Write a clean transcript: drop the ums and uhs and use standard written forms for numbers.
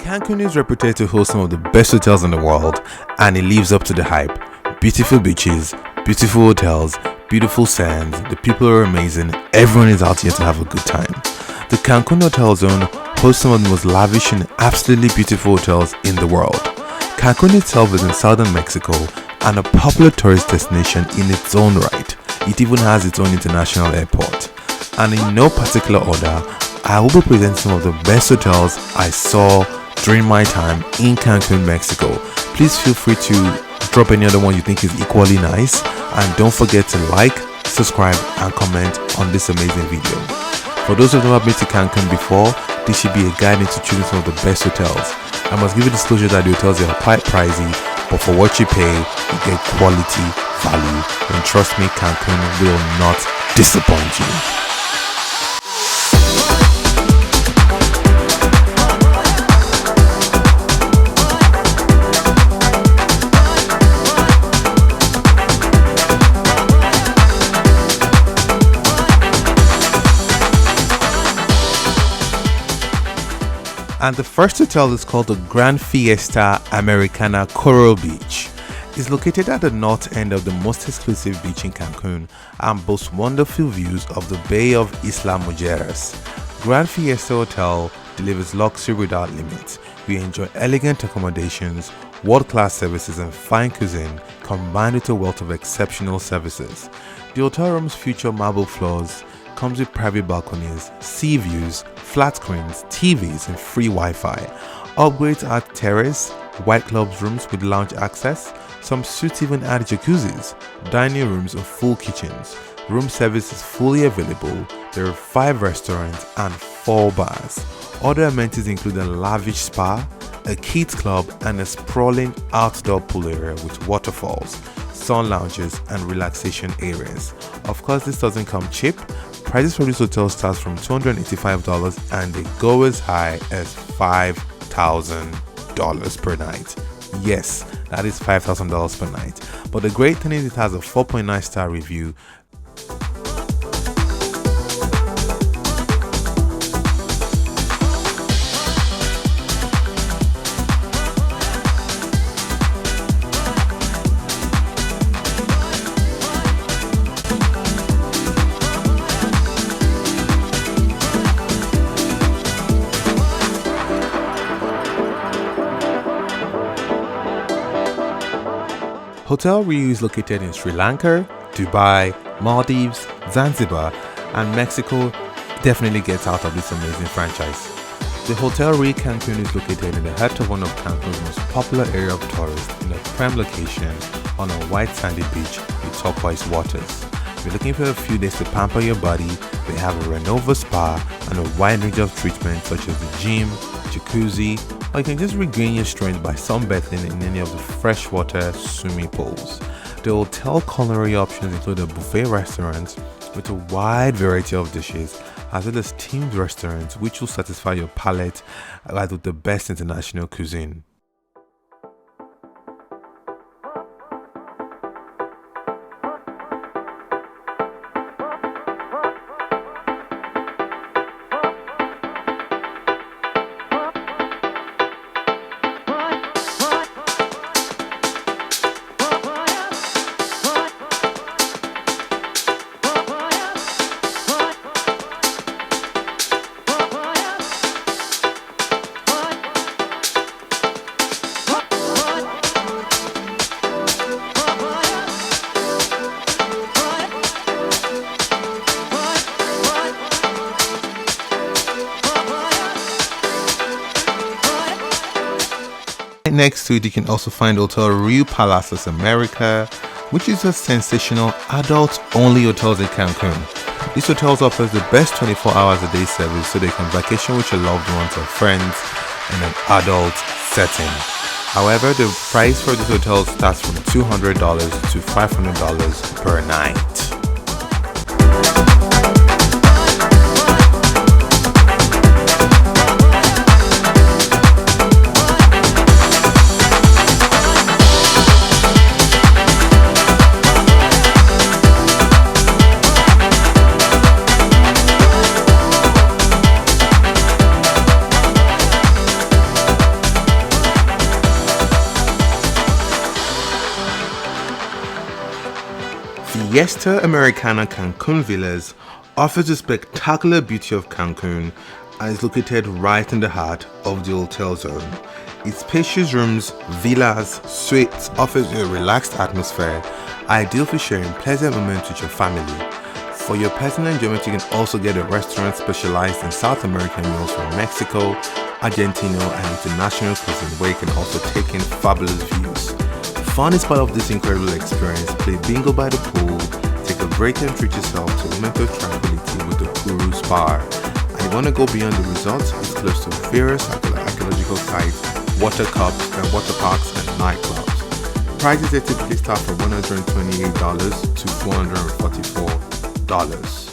Cancun is reputed to host some of the best hotels in the world, and it lives up to the hype. Beautiful beaches, beautiful hotels, beautiful sands, the people are amazing, everyone is out here to have a good time. The Cancun Hotel Zone hosts some of the most lavish and absolutely beautiful hotels in the world. Cancun itself is in southern Mexico and a popular tourist destination in its own right. It even has its own international airport. And in no particular order, I will be presenting some of the best hotels I saw during my time in Cancun, Mexico. Please feel free to drop any other one you think is equally nice, and don't forget to like, subscribe and comment on this amazing video. For those who have never been to Cancun before, this should be a guide into choosing some of the best hotels. I must give you disclosure that the hotels are quite pricey, but for what you pay, you get quality value, and trust me, Cancun will not disappoint you. And the first hotel is called the Grand Fiesta Americana Coral Beach. It's located at the north end of the most exclusive beach in Cancun and boasts wonderful views of the Bay of Isla Mujeres. Grand Fiesta Hotel delivers luxury without limits. We enjoy elegant accommodations, world-class services and fine cuisine combined with a wealth of exceptional services. The hotel rooms feature marble floors, comes with private balconies, sea views, flat screens, TVs and free Wi-Fi. Upgrades add terrace, white clubs rooms with lounge access. Some suites even add jacuzzis, dining rooms and full kitchens. Room service is fully available. There are 5 restaurants and 4 bars. Other amenities include a lavish spa, a kids club and a sprawling outdoor pool area with waterfalls, sun lounges and relaxation areas. Of course, this doesn't come cheap. Prices for this hotel starts from $285 and they go as high as $5,000 per night. Yes, that is $5,000 per night. But the great thing is it has a 4.9 star review. Hotel Riu is located in Sri Lanka, Dubai, Maldives, Zanzibar, and Mexico definitely gets out of this amazing franchise. The Hotel Riu Cancun is located in the heart of one of Cancun's most popular area of tourists in a prime location on a white sandy beach with turquoise waters. If you're looking for a few days to pamper your body, they have a Renova spa and a wide range of treatments such as the gym, jacuzzi, or you can just regain your strength by sunbathing in any of the freshwater swimming pools. The hotel culinary options include a buffet restaurant with a wide variety of dishes, as well as themed restaurants which will satisfy your palate with the best international cuisine. Next to it, you can also find Hotel Riu Palacios America, which is a sensational adult-only hotel in Cancun. This hotel offers the best 24 hours a day service so they can vacation with your loved ones or friends in an adult setting. However, the price for this hotel starts from $200 to $500 per night. Fiesta Americana Cancun Villas offers the spectacular beauty of Cancun and is located right in the heart of the hotel zone. Its spacious rooms, villas, suites offers you a relaxed atmosphere, ideal for sharing pleasant moments with your family. For your personal enjoyment, you can also get a restaurant specialized in South American meals from Mexico, Argentina, and international cuisine, where you can also take in fabulous views. Fun is part of this incredible experience. Play bingo by the pool, take a break and treat yourself to a moment of tranquility with the Kuru Spa. And you want to go beyond the resorts? It's close to various archaeological sites, water cups, and water parks and nightclubs. Prices typically start from $128 to $444.